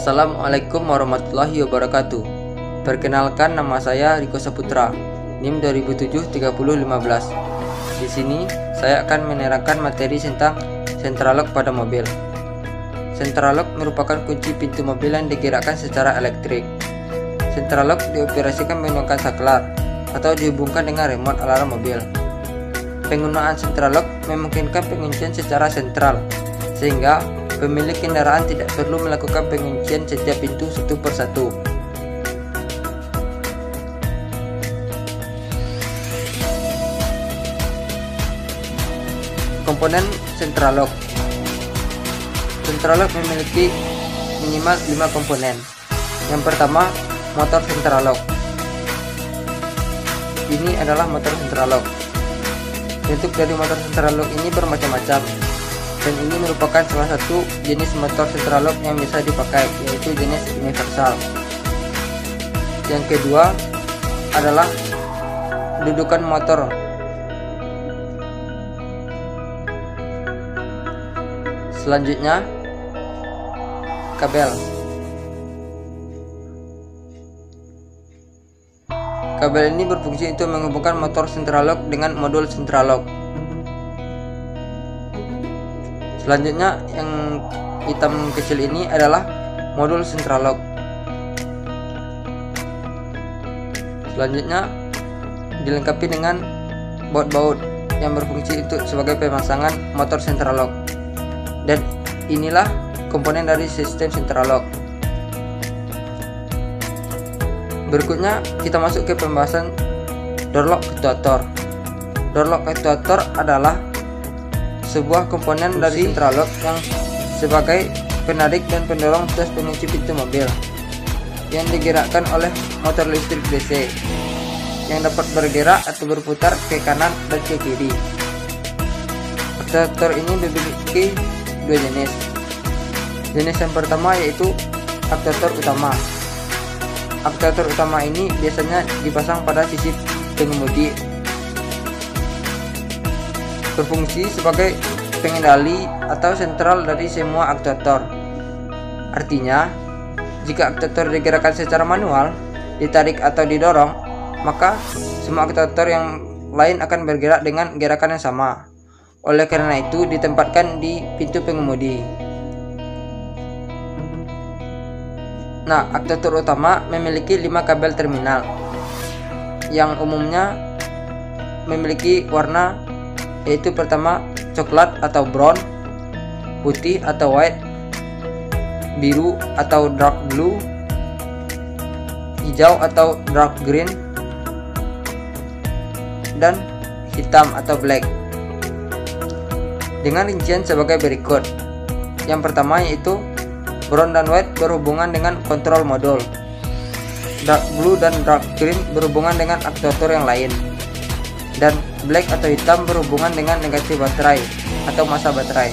Assalamualaikum warahmatullahi wabarakatuh. Perkenalkan, nama saya Riko Saputra, NIM 2007-3015. Di sini saya akan menerangkan materi tentang central lock pada mobil. Central lock merupakan kunci pintu mobil yang digerakkan secara elektrik. Central lock dioperasikan menggunakan saklar atau dihubungkan dengan remote alarm mobil. Penggunaan central lock memungkinkan penguncian secara sentral, sehingga pemilik kendaraan tidak perlu melakukan penguncian setiap pintu satu persatu. Komponen central lock. Central lock memiliki minimal 5 komponen. Yang pertama, motor central lock. Ini adalah motor central lock. Bentuk dari motor central lock ini bermacam-macam, dan ini merupakan salah satu jenis motor central lock yang bisa dipakai, yaitu jenis universal. Yang kedua adalah dudukan motor. Selanjutnya, kabel. Kabel ini berfungsi untuk menghubungkan motor central lock dengan modul central lock. Selanjutnya, yang hitam kecil ini adalah modul central lock. Selanjutnya, dilengkapi dengan baut-baut yang berfungsi untuk sebagai pemasangan motor central lock. Dan inilah komponen dari sistem central lock. Berikutnya kita masuk ke pembahasan door lock actuator. Door lock actuator adalah sebuah komponen dari central lock yang sebagai penarik dan pendorong tuas pengunci pintu mobil yang digerakkan oleh motor listrik DC yang dapat bergerak atau berputar ke kanan dan ke kiri. Actuator ini memiliki dua jenis. Jenis yang pertama yaitu actuator utama. Actuator utama ini biasanya dipasang pada sisi pengemudi, berfungsi sebagai pengendali atau sentral dari semua actuator. Artinya, jika actuator digerakkan secara manual, ditarik atau didorong, maka semua actuator yang lain akan bergerak dengan gerakan yang sama. Oleh karena itu, ditempatkan di pintu pengemudi. Nah, actuator utama memiliki 5 kabel terminal yang umumnya memiliki warna, yaitu pertama coklat atau brown, putih atau white, biru atau dark blue, hijau atau dark green, dan hitam atau black. Dengan rincian sebagai berikut. Yang pertama yaitu brown dan white berhubungan dengan kontrol modul. Dark blue dan dark green berhubungan dengan actuator yang lain. Dan black atau hitam berhubungan dengan negatif baterai atau massa baterai.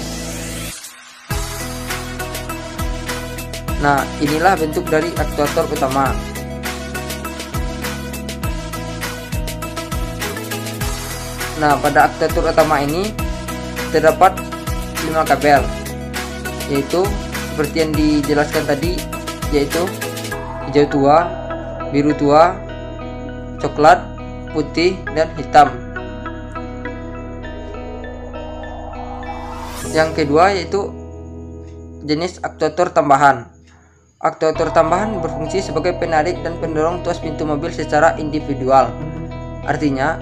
Nah, inilah bentuk dari actuator utama. Nah, pada actuator utama ini terdapat 5 kabel, yaitu seperti yang dijelaskan tadi, yaitu hijau tua, biru tua, coklat, putih, dan hitam. Yang kedua yaitu jenis actuator tambahan. Actuator tambahan berfungsi sebagai penarik dan pendorong tuas pintu mobil secara individual. Artinya,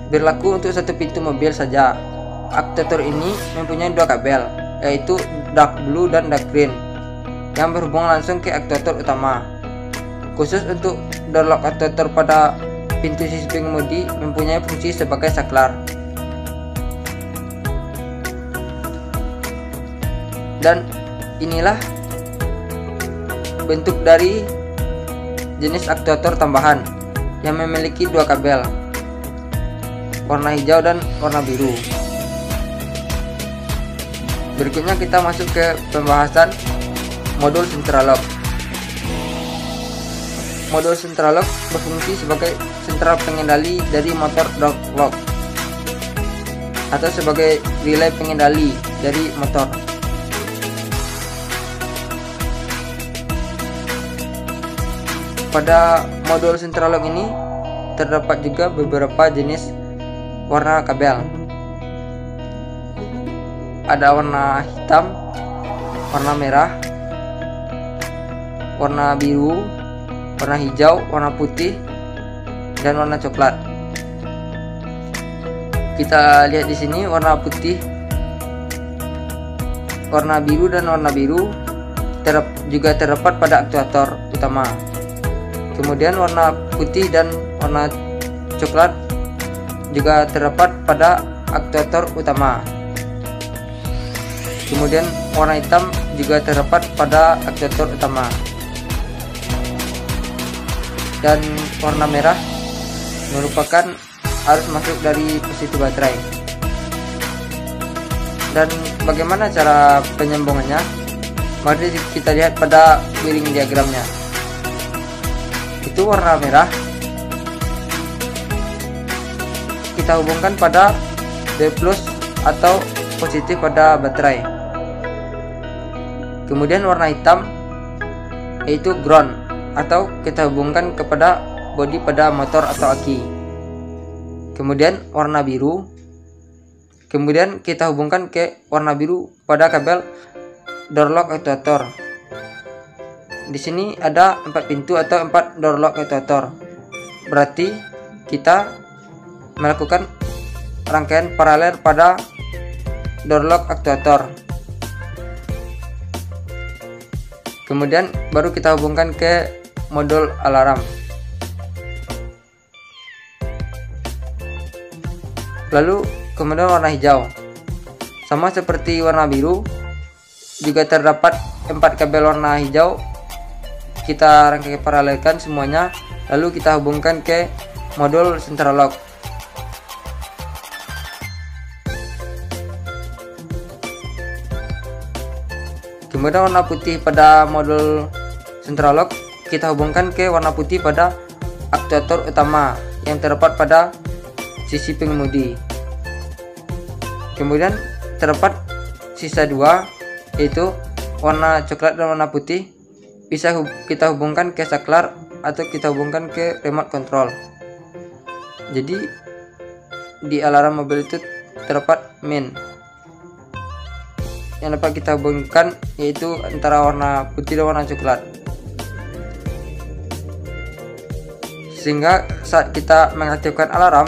berlaku untuk satu pintu mobil saja. Actuator ini mempunyai 2 kabel, yaitu dark blue dan dark green, yang berhubungan langsung ke actuator utama. Khusus untuk door lock actuator pada pintu sisi pengemudi mempunyai fungsi sebagai saklar. Dan inilah bentuk dari jenis actuator tambahan yang memiliki 2 kabel, warna hijau dan warna biru. Berikutnya kita masuk ke pembahasan modul central lock. Modul central lock berfungsi sebagai sentral pengendali dari motor door lock atau sebagai relay pengendali dari motor. pada modul central lock ini terdapat juga beberapa jenis warna kabel. Ada warna hitam, warna merah, warna biru, warna hijau, warna putih, dan warna coklat. Kita lihat di sini warna putih, warna biru, dan warna biru juga terdapat pada aktuator utama. Kemudian warna putih dan warna coklat juga terdapat pada aktuator utama. Kemudian warna hitam juga terdapat pada aktuator utama. Dan warna merah merupakan arus masuk dari positif baterai. Dan bagaimana cara penyambungannya? Mari kita lihat pada wiring diagramnya. Itu warna merah kita hubungkan pada B+ atau positif pada baterai. Kemudian warna hitam yaitu ground atau kita hubungkan kepada bodi pada motor atau aki. Kemudian warna biru, kemudian kita hubungkan ke warna biru pada kabel door lock actuator. Di sini ada 4 pintu atau 4 door lock actuator. Berarti kita melakukan rangkaian paralel pada door lock actuator. Kemudian baru kita hubungkan ke modul alarm. Lalu kemudian warna hijau. Sama seperti warna biru, juga terdapat 4 kabel warna hijau. Kita rangkai paralelkan semuanya, lalu kita hubungkan ke modul central lock. Kemudian warna putih pada modul central lock kita hubungkan ke warna putih pada aktuator utama yang terdapat pada sisi pengemudi. Kemudian terdapat sisa 2 yaitu warna coklat dan warna putih, bisa kita hubungkan ke saklar atau kita hubungkan ke remote control. Jadi di alarm mobil itu terdapat main yang dapat kita hubungkan, yaitu antara warna putih dan warna coklat, sehingga saat kita mengaktifkan alarm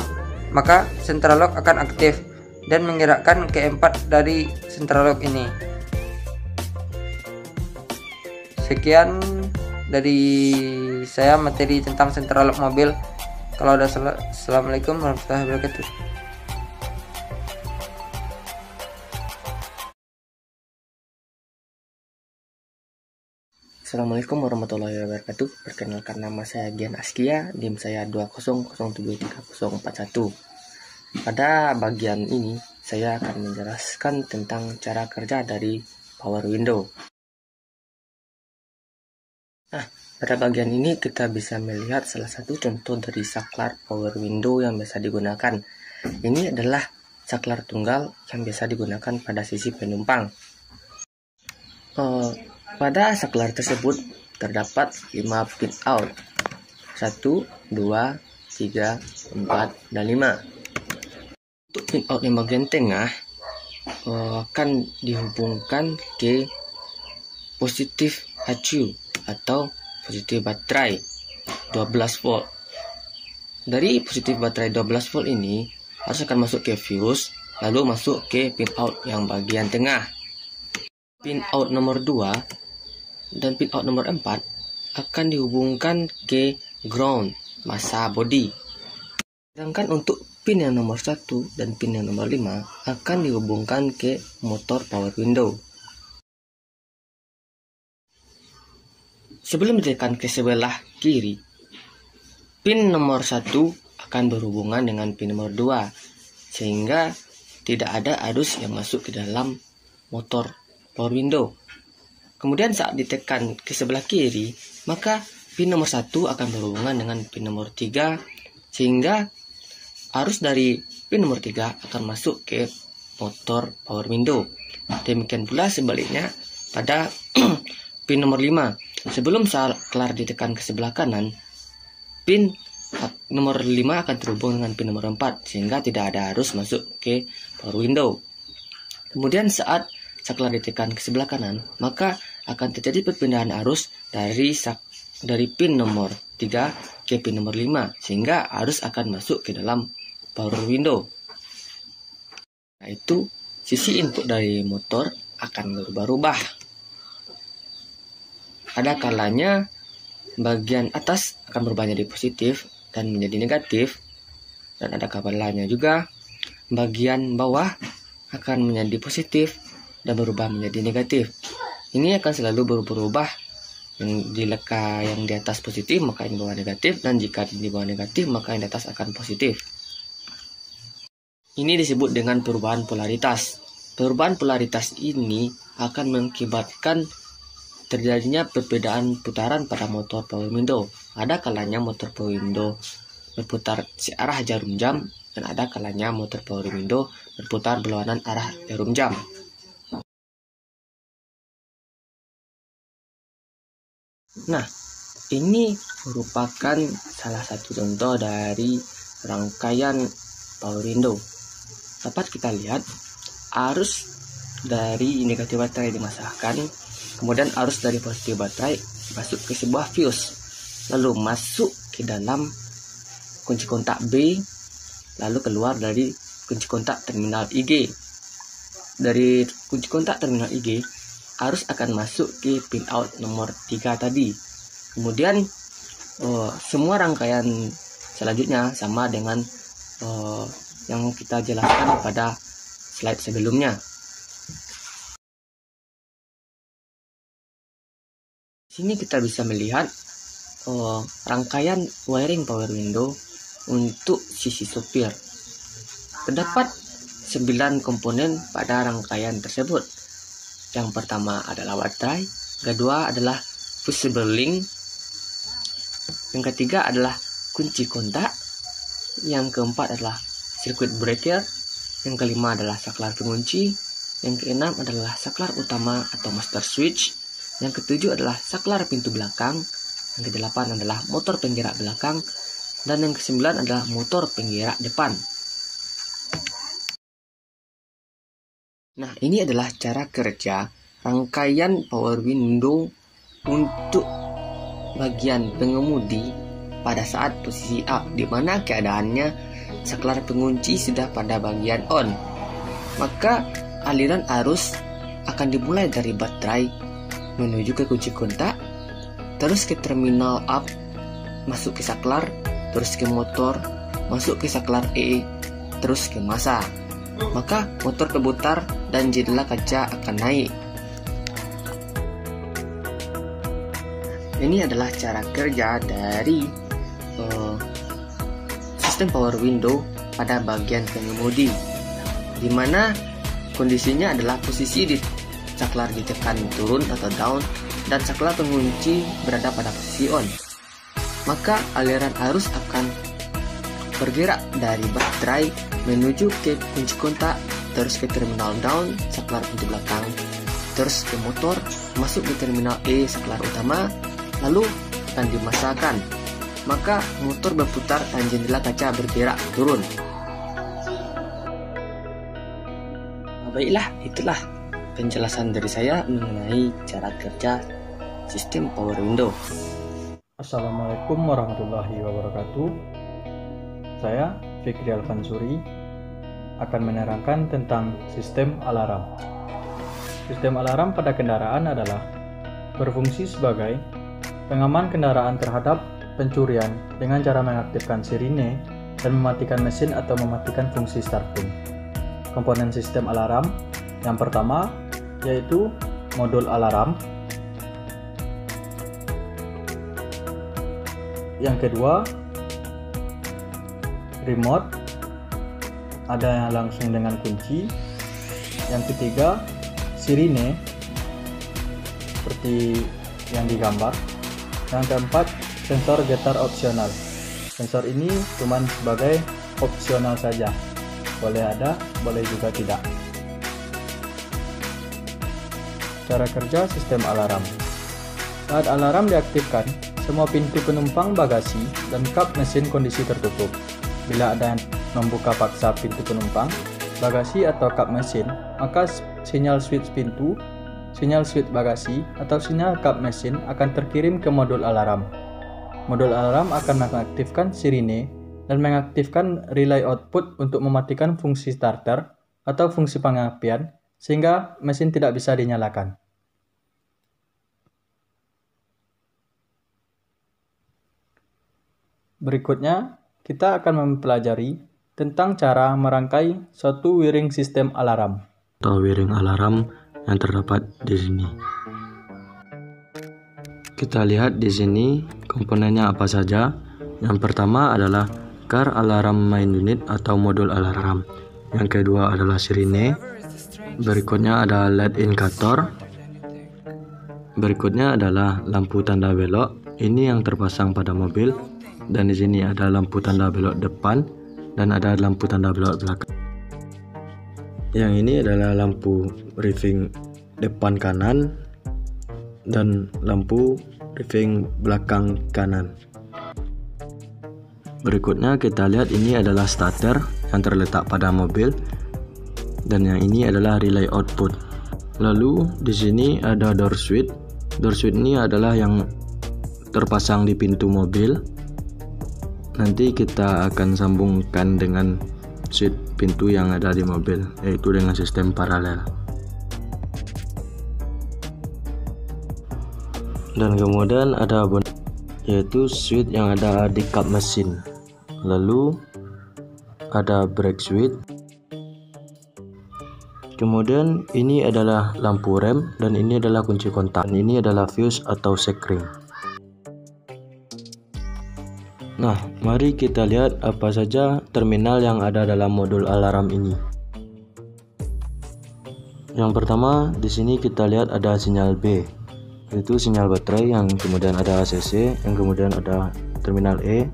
maka central lock akan aktif dan menggerakkan keempat dari central lock ini. Sekian dari saya materi tentang central lock mobil. Kalau ada salah, assalamualaikum warahmatullahi wabarakatuh. Assalamualaikum warahmatullahi wabarakatuh. Perkenalkan, nama saya Gian Askia, NIM saya 20073041. Pada bagian ini saya akan menjelaskan tentang cara kerja dari power window. Pada bagian ini kita bisa melihat salah satu contoh dari saklar power window yang biasa digunakan. Ini adalah saklar tunggal yang biasa digunakan pada sisi penumpang. Pada saklar tersebut terdapat 5 pin out, 1, 2, 3, 4, dan 5. Untuk pin out yang bagian tengah akan dihubungkan ke positif HU atau positif baterai 12 volt. Dari positif baterai 12 volt ini harus akan masuk ke fuse, lalu masuk ke pin out yang bagian tengah. Pin out nomor 2 dan pin out nomor 4 akan dihubungkan ke ground masa body. Sedangkan untuk pin yang nomor 1 dan pin yang nomor 5 akan dihubungkan ke motor power window. Sebelum ditekan ke sebelah kiri, pin nomor 1 akan berhubungan dengan pin nomor 2, sehingga tidak ada arus yang masuk ke dalam motor power window. Kemudian saat ditekan ke sebelah kiri, maka pin nomor 1 akan berhubungan dengan pin nomor 3, sehingga arus dari pin nomor 3 akan masuk ke motor power window. Demikian pula sebaliknya pada pin nomor 5, Sebelum saklar ditekan ke sebelah kanan, pin nomor 5 akan terhubung dengan pin nomor 4 sehingga tidak ada arus masuk ke power window. Kemudian saat saklar ditekan ke sebelah kanan, maka akan terjadi perpindahan arus dari pin nomor 3 ke pin nomor 5 sehingga arus akan masuk ke dalam power window. Yaitu sisi input dari motor akan berubah-ubah. Ada kalanya bagian atas akan berubah menjadi positif dan menjadi negatif, dan ada kalanya juga bagian bawah akan menjadi positif dan berubah menjadi negatif. Ini akan selalu berubah-ubah. Yang di atas positif maka yang di bawah negatif, dan jika di bawah negatif maka yang di atas akan positif. Ini disebut dengan perubahan polaritas. Perubahan polaritas ini akan mengakibatkan terjadinya perbedaan putaran pada motor power window. Ada kalanya motor power window berputar searah jarum jam, dan ada kalanya motor power window berputar berlawanan arah jarum jam. Nah, ini merupakan salah satu contoh dari rangkaian power window. Dapat kita lihat arus dari negatif baterai dimasakkan, kemudian arus dari positif baterai masuk ke sebuah fuse, lalu masuk ke dalam kunci kontak B, lalu keluar dari kunci kontak terminal IG. Dari kunci kontak terminal IG, arus akan masuk ke pin out nomor 3 tadi. Kemudian semua rangkaian selanjutnya sama dengan yang kita jelaskan pada slide sebelumnya. Sini kita bisa melihat rangkaian wiring power window untuk sisi supir. Terdapat 9 komponen pada rangkaian tersebut. Yang pertama adalah baterai, kedua adalah fusible link, yang ketiga adalah kunci kontak, yang keempat adalah circuit breaker, yang kelima adalah saklar pengunci, yang keenam adalah saklar utama atau master switch, yang ketujuh adalah saklar pintu belakang, yang kedelapan adalah motor penggerak belakang, dan yang kesembilan adalah motor penggerak depan. Nah, ini adalah cara kerja rangkaian power window untuk bagian pengemudi pada saat posisi up, di mana keadaannya saklar pengunci sudah pada bagian on. Maka aliran arus akan dimulai dari baterai menuju ke kunci kontak, terus ke terminal up, masuk ke saklar, terus ke motor, masuk ke saklar E, terus ke masa. Maka motor berputar dan jendela kaca akan naik. Ini adalah cara kerja dari sistem power window pada bagian pengemudi, di mana kondisinya adalah posisi di saklar ditekan turun atau down dan saklar pengunci berada pada posisi on. Maka aliran arus akan bergerak dari baterai menuju ke kunci kontak, terus ke terminal down saklar pintu belakang, terus ke motor, masuk ke terminal E saklar utama, lalu akan dimasakkan. Maka motor berputar dan jendela kaca bergerak turun. Nah, baiklah, itulah penjelasan dari saya mengenai cara kerja sistem power window. Assalamualaikum warahmatullahi wabarakatuh. Saya Fikri Alfansuri akan menerangkan tentang sistem alarm. Sistem alarm pada kendaraan adalah berfungsi sebagai pengaman kendaraan terhadap pencurian dengan cara mengaktifkan sirine dan mematikan mesin atau mematikan fungsi starting. Komponen sistem alarm yang pertama yaitu modul alarm, yang kedua remote, ada yang langsung dengan kunci, yang ketiga sirine seperti yang digambar, yang keempat sensor getar opsional. Sensor ini cuma sebagai opsional saja, boleh ada, boleh juga tidak. Cara kerja sistem alarm. Saat alarm diaktifkan, semua pintu penumpang bagasi dan kap mesin kondisi tertutup. Bila ada yang membuka paksa pintu penumpang, bagasi atau kap mesin, maka sinyal switch pintu, sinyal switch bagasi, atau sinyal kap mesin akan terkirim ke modul alarm. Modul alarm akan mengaktifkan sirine dan mengaktifkan relay output untuk mematikan fungsi starter atau fungsi pengapian sehingga mesin tidak bisa dinyalakan. Berikutnya, kita akan mempelajari tentang cara merangkai suatu wiring sistem alarm. Atau wiring alarm yang terdapat di sini. Kita lihat di sini komponennya apa saja. Yang pertama adalah car alarm main unit atau modul alarm. Yang kedua adalah sirine. Berikutnya ada LED indikator. Berikutnya adalah lampu tanda belok. Ini yang terpasang pada mobil. Dan di sini ada lampu tanda belok depan dan ada lampu tanda belok belakang. Yang ini adalah lampu reving depan kanan dan lampu reving belakang kanan. Berikutnya kita lihat ini adalah starter yang terletak pada mobil dan yang ini adalah relay output. Lalu di sini ada door switch. Door switch ini adalah yang terpasang di pintu mobil. Nanti kita akan sambungkan dengan switch pintu yang ada di mobil, yaitu dengan sistem paralel. Dan kemudian ada yaitu switch yang ada di kap mesin. Lalu ada brake switch. Kemudian ini adalah lampu rem dan ini adalah kunci kontak. Dan ini adalah fuse atau check ring. Nah, mari kita lihat apa saja terminal yang ada dalam modul alarm ini. Yang pertama, di sini kita lihat ada sinyal B, yaitu sinyal baterai, yang kemudian ada ACC, yang kemudian ada terminal E.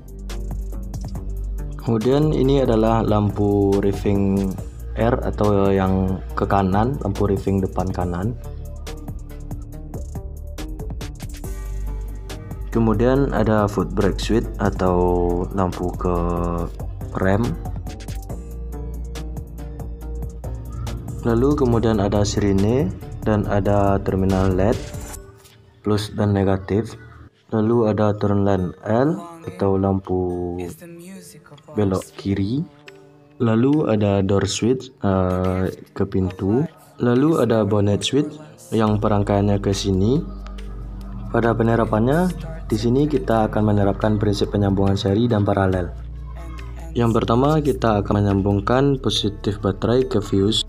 Kemudian ini adalah lampu reving R atau yang ke kanan, lampu reving depan kanan. Kemudian ada foot brake switch atau lampu ke rem. Lalu kemudian ada sirine dan ada terminal LED plus dan negatif. Lalu ada turn lane L atau lampu belok kiri. Lalu ada door switch ke pintu. Lalu ada bonnet switch yang perangkaiannya ke sini. Pada penerapannya, di sini kita akan menerapkan prinsip penyambungan seri dan paralel. Yang pertama, kita akan menyambungkan positif baterai ke fuse.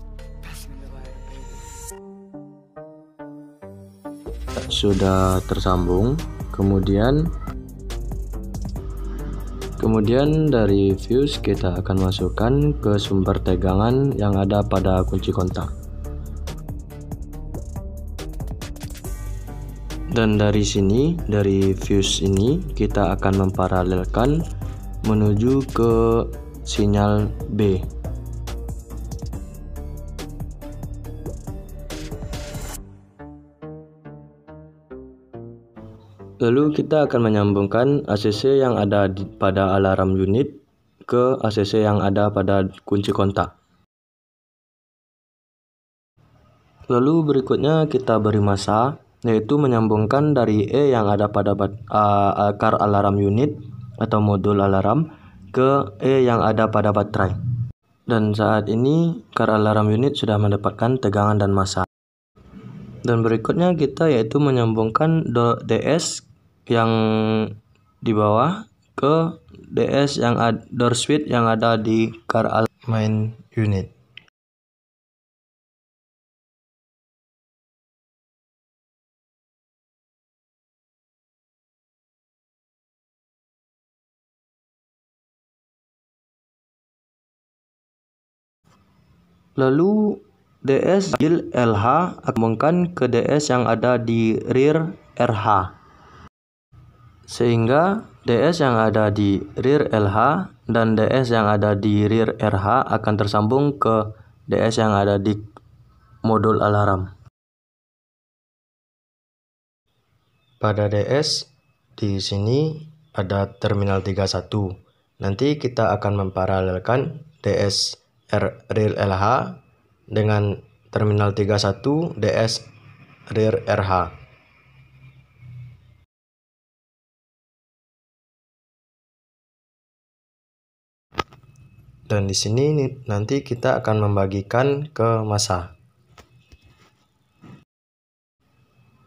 Sudah tersambung. Kemudian dari fuse kita akan masukkan ke sumber tegangan yang ada pada kunci kontak. Dan dari sini, dari fuse ini kita akan memparalelkan menuju ke sinyal B. Lalu kita akan menyambungkan ACC yang ada pada alarm unit ke ACC yang ada pada kunci kontak. Lalu berikutnya kita beri masa, yaitu menyambungkan dari E yang ada pada car alarm unit atau modul alarm ke E yang ada pada baterai. Dan saat ini car alarm unit sudah mendapatkan tegangan dan massa. Dan berikutnya kita yaitu menyambungkan DS yang di bawah ke DS yang door switch yang ada di car alarm main unit. Lalu DS LH sambungkan ke DS yang ada di rear RH. Sehingga DS yang ada di rear LH dan DS yang ada di rear RH akan tersambung ke DS yang ada di modul alarm. Pada DS di sini ada terminal 31. Nanti kita akan memparalelkan DS real LH dengan terminal 31 DS real RH. Dan di sini nanti kita akan membagikan ke massa,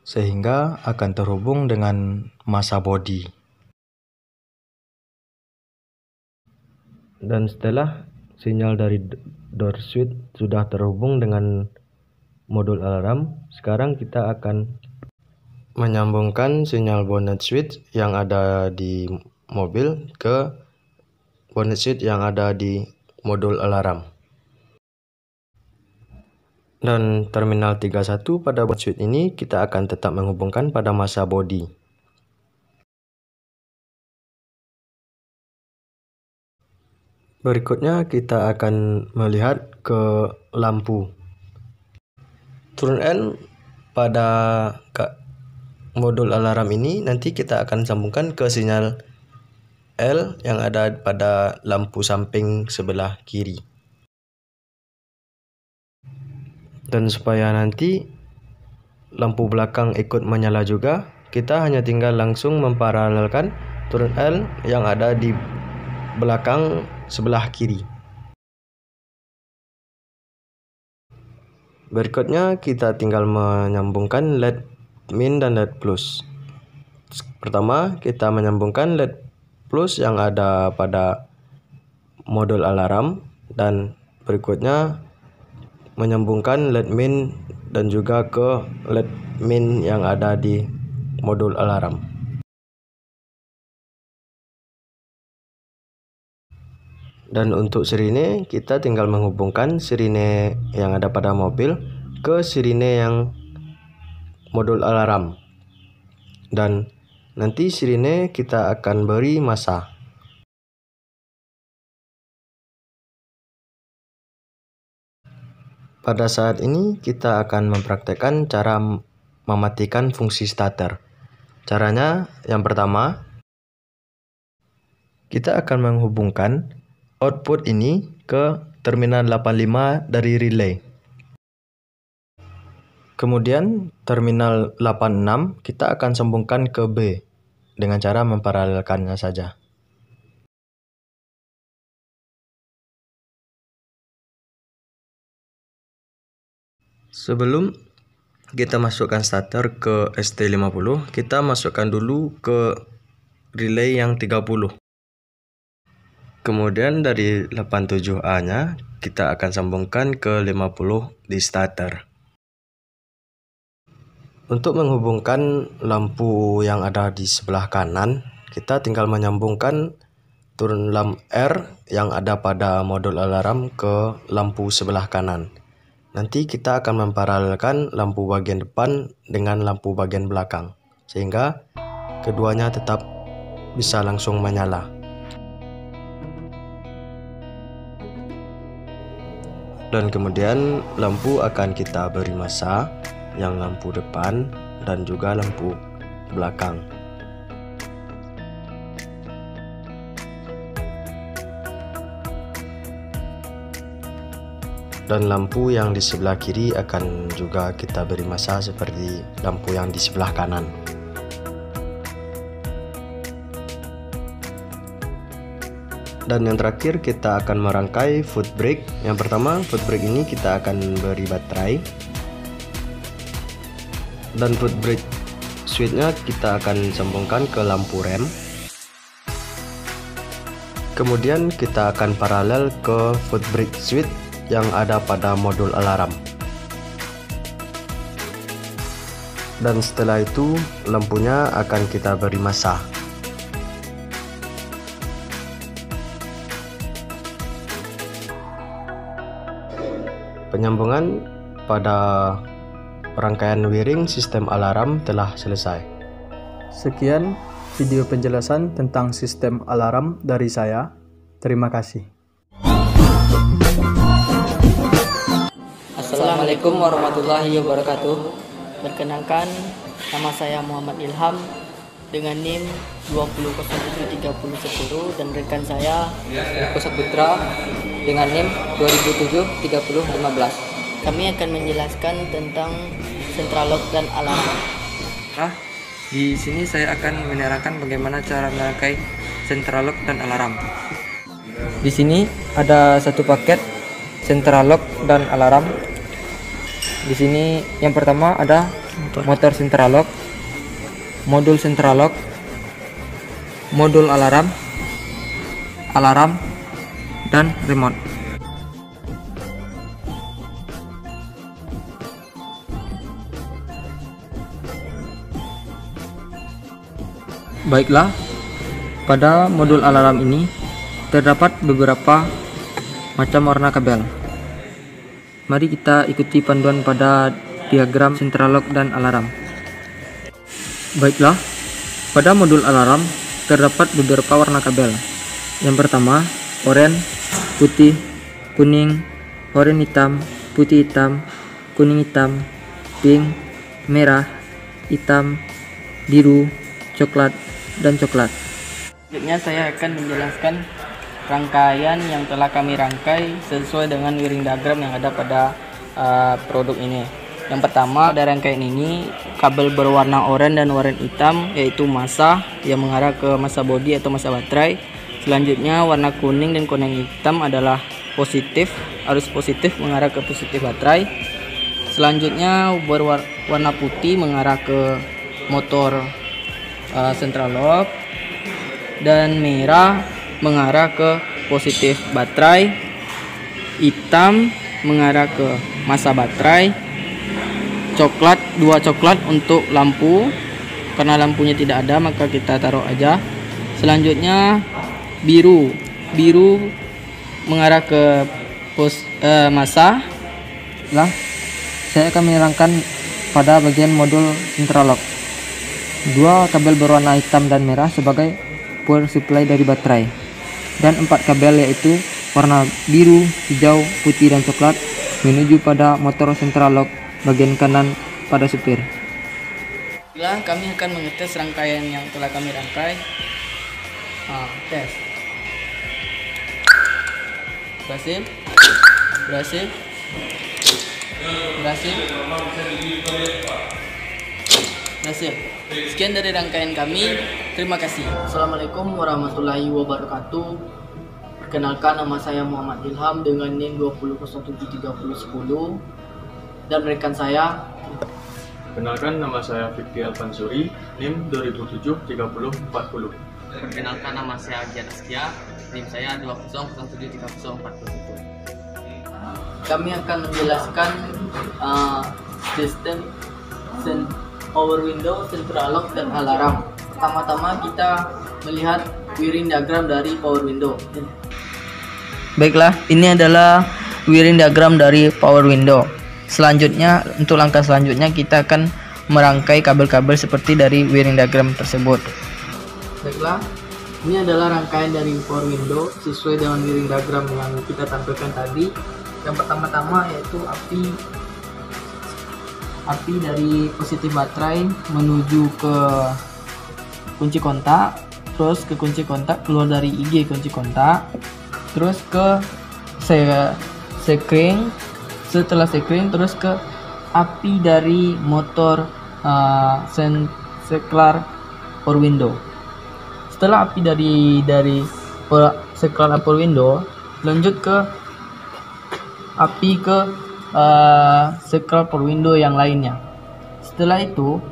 sehingga akan terhubung dengan massa body. Dan setelah sinyal dari door switch sudah terhubung dengan modul alarm, sekarang kita akan menyambungkan sinyal bonnet switch yang ada di mobil ke bonnet switch yang ada di modul alarm. Dan terminal 31 pada bonnet switch ini kita akan tetap menghubungkan pada massa body. Berikutnya kita akan melihat ke lampu. Turun N pada modul alarm ini nanti kita akan sambungkan ke sinyal L yang ada pada lampu samping sebelah kiri. Dan supaya nanti lampu belakang ikut menyala juga, kita hanya tinggal langsung memparalelkan turun L yang ada di belakang sebelah kiri. Berikutnya kita tinggal menyambungkan LED min dan LED plus. Pertama kita menyambungkan LED plus yang ada pada modul alarm, dan berikutnya menyambungkan LED min dan juga ke LED min yang ada di modul alarm. Dan untuk sirine kita tinggal menghubungkan sirine yang ada pada mobil ke sirine yang modul alarm. Dan nanti sirine kita akan beri massa. Pada saat ini kita akan mempraktekkan cara mematikan fungsi starter. Caranya yang pertama, kita akan menghubungkan output ini ke terminal 85 dari relay. Kemudian terminal 86 kita akan sambungkan ke B dengan cara memparalelkannya saja. Sebelum kita masukkan starter ke ST50, kita masukkan dulu ke relay yang 30. Kemudian dari 87A-nya kita akan sambungkan ke 50 di starter. Untuk menghubungkan lampu yang ada di sebelah kanan, kita tinggal menyambungkan turun lampu R yang ada pada modul alarm ke lampu sebelah kanan. Nanti kita akan memparalelkan lampu bagian depan dengan lampu bagian belakang, sehingga keduanya tetap bisa langsung menyala. Dan kemudian lampu akan kita beri massa yang lampu depan dan juga lampu belakang. Dan lampu yang di sebelah kiri akan juga kita beri massa seperti lampu yang di sebelah kanan. Dan yang terakhir kita akan merangkai foot brake. Yang pertama, foot brake ini kita akan beri baterai. Dan foot brake switch-nya kita akan sambungkan ke lampu rem. Kemudian kita akan paralel ke foot brake switch yang ada pada modul alarm. Dan setelah itu lampunya akan kita beri massa. Penyambungan pada rangkaian wiring sistem alarm telah selesai. Sekian video penjelasan tentang sistem alarm dari saya. Terima kasih. Assalamualaikum warahmatullahi wabarakatuh. Perkenalkan, Nama saya Muhammad Ilham dengan NIM 20073010 dan rekan saya Riko Saputra dengan NIM 20073015. Kami akan menjelaskan tentang central lock dan alarm. Di sini saya akan menerangkan bagaimana cara merangkai central lock dan alarm. Di sini ada satu paket central lock dan alarm. Di sini yang pertama ada motor central lock, modul central lock, modul alarm, dan remote. Baiklah, pada modul alarm ini terdapat beberapa macam warna kabel. Mari kita ikuti panduan pada diagram central lock dan alarm. Baiklah, pada modul alarm terdapat beberapa warna kabel. Yang pertama, oranye, putih, kuning, oranye hitam, putih hitam, kuning hitam, pink, merah, hitam, biru, coklat, dan coklat. Selanjutnya saya akan menjelaskan rangkaian yang telah kami rangkai sesuai dengan wiring diagram yang ada pada produk ini. Yang pertama, pada rangkaian ini kabel berwarna oranye dan warna hitam yaitu massa yang mengarah ke massa bodi atau massa baterai. Selanjutnya warna kuning dan kuning hitam adalah positif, arus positif mengarah ke positif baterai. Selanjutnya berwarna putih mengarah ke motor central lock, dan merah mengarah ke positif baterai, hitam mengarah ke massa baterai, coklat, dua coklat untuk lampu, karena lampunya tidak ada maka kita taruh aja. Selanjutnya biru mengarah ke massa. Saya akan menerangkan pada bagian modul central lock. Dua kabel berwarna hitam dan merah sebagai power supply dari baterai, dan 4 kabel yaitu warna biru, hijau, putih, dan coklat menuju pada motor central lock bagian kanan pada supir. Kami akan mengetes rangkaian yang telah kami rangkai. Tes. Berhasil. Sekian dari rangkaian kami. Terima kasih. Assalamualaikum warahmatullahi wabarakatuh. Perkenalkan, nama saya Muhammad Ilham dengan NIM 20073010 dan rekan saya. Perkenalkan, nama saya Fikri Alfansuri, NIM 20073040. Perkenalkan, nama saya Gian Askia, NIM saya 20073041. Kami akan menjelaskan sistem power window, central lock, dan alarm. Pertama-tama kita melihat wiring diagram dari power window. Baiklah, ini adalah wiring diagram dari power window. Selanjutnya, untuk langkah selanjutnya kita akan merangkai kabel-kabel seperti dari wiring diagram tersebut. Baiklah, ini adalah rangkaian dari power window sesuai dengan wiring diagram yang kita tampilkan tadi. Yang pertama-tama yaitu api dari positif baterai menuju ke kunci kontak, terus ke kunci kontak, keluar dari IG kunci kontak, terus ke sekring, setelah sekring terus ke api dari motor seklar power window. Setelah api dari seklar power window, lanjut ke api ke seklar power window yang lainnya. Setelah itu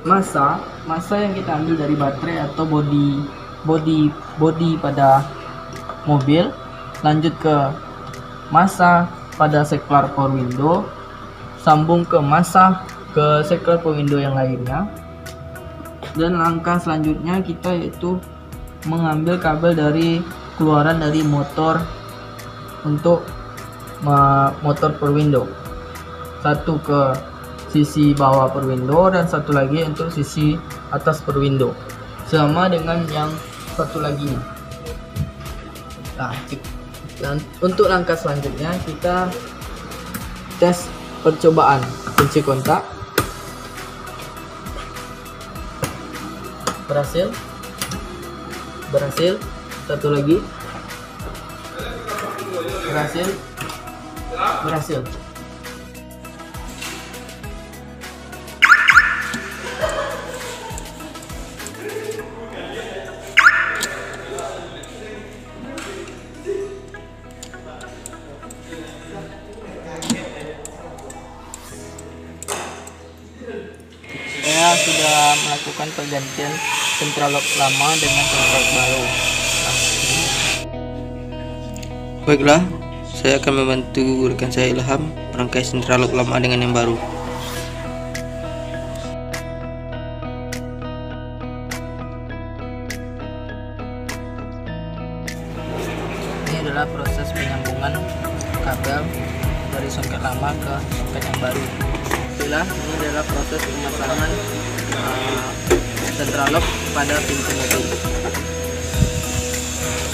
massa yang kita ambil dari baterai atau bodi pada mobil, lanjut ke massa pada seklar power window, sambung ke massa ke seklar power window yang lainnya. Dan langkah selanjutnya kita yaitu mengambil kabel dari keluaran dari motor untuk motor power window, satu ke sisi bawah power window dan satu lagi untuk sisi atas power window, sama dengan yang satu lagi. Dan untuk langkah selanjutnya kita tes percobaan kunci kontak. Berhasil. Satu lagi. Berhasil. Saya sudah melakukan pergantian sentral lock lama dengan sentral lock baru. Baiklah, saya akan membantu rekan saya Ilham merangkai sentral lock lama dengan yang baru. Ini adalah proses penyambungan kabel dari soket lama ke soket yang baru. Ini adalah proses pemasangan sentral lock pada pintu mobil.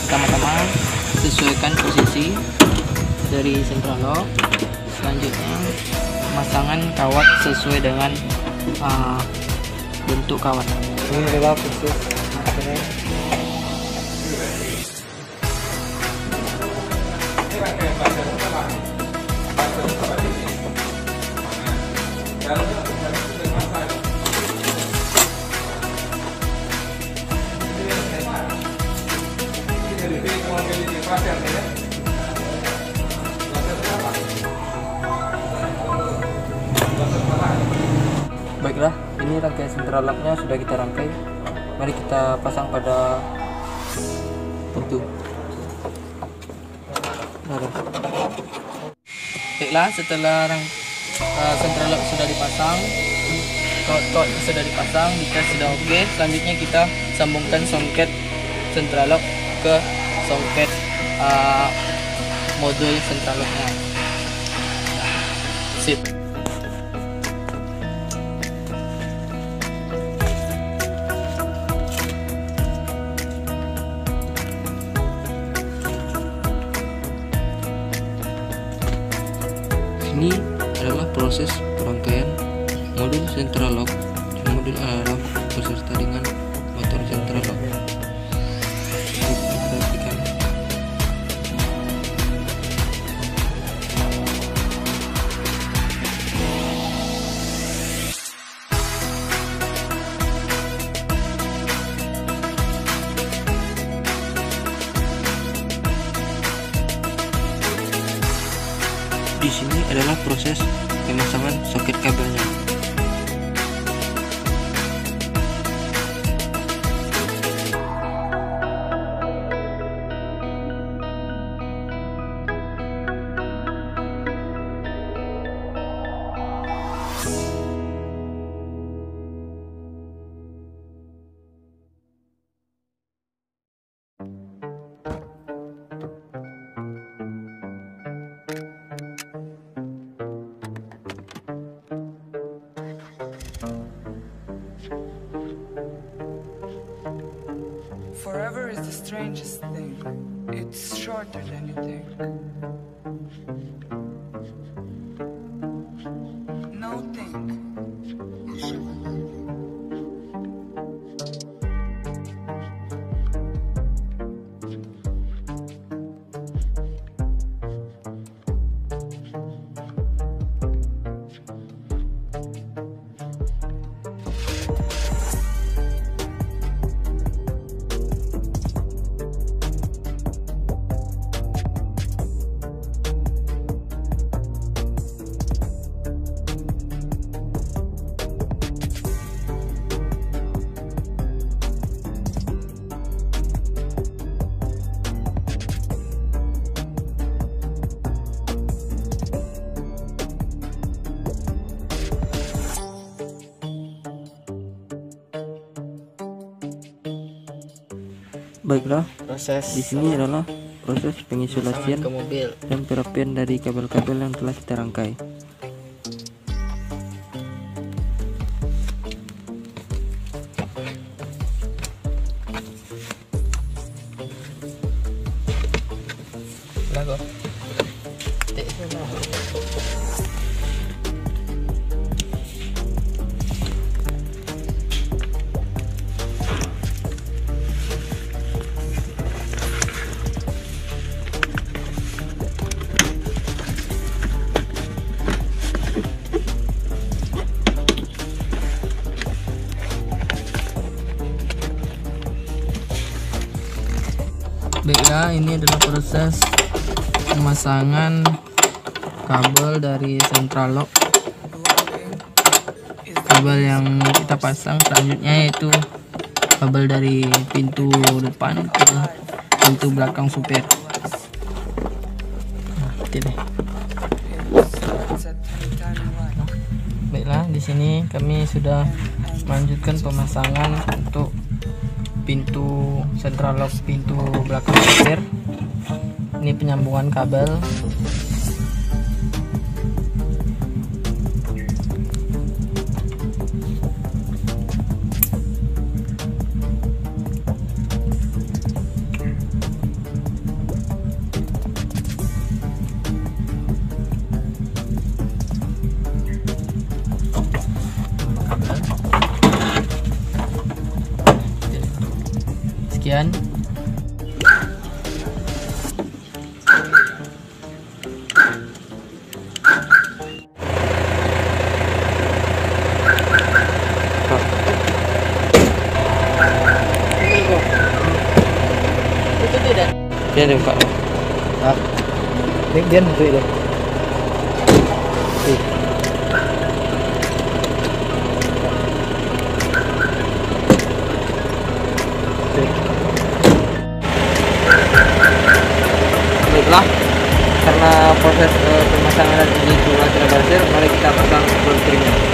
Pertama-tama sesuaikan posisi dari sentral lock. Selanjutnya pemasangan kawat sesuai dengan bentuk kawat. Ini adalah proses pemasangan. Baiklah, ini rangkaian sentral locknya sudah kita rangkai. Mari kita pasang pada pintu. Baiklah, setelah sentral lock sudah dipasang, kawat sudah dipasang, dites sudah oke. Selanjutnya kita sambungkan soket sentral lock ke soket modul sentral locknya. Sip. Ini adalah proses perangkaian modul sentral lock dan modul alarm beserta dengan motor sentral lock. Perhatikan. Di sini adalah proses pemasangan soket kabelnya. Forever is the strangest thing. It's shorter than you think. No think. Baiklah, Proses di sini adalah proses pengisolasian ke mobil. dan perapian dari kabel-kabel yang telah kita rangkai. Lago. Baiklah, ini adalah proses pemasangan kabel dari central lock. Kabel yang kita pasang selanjutnya yaitu kabel dari pintu depan ke pintu belakang supir. Baiklah, di sini kami sudah melanjutkan pemasangan untuk pintu central lock pintu belakang supir. Ini penyambungan kabel. Sekian. Itu tidak. Dia ada buka. Ah, dia untuk itu. Baiklah, karena proses pemasangan dan uji coba tidak berhasil, mari kita pasang bolt trimnya.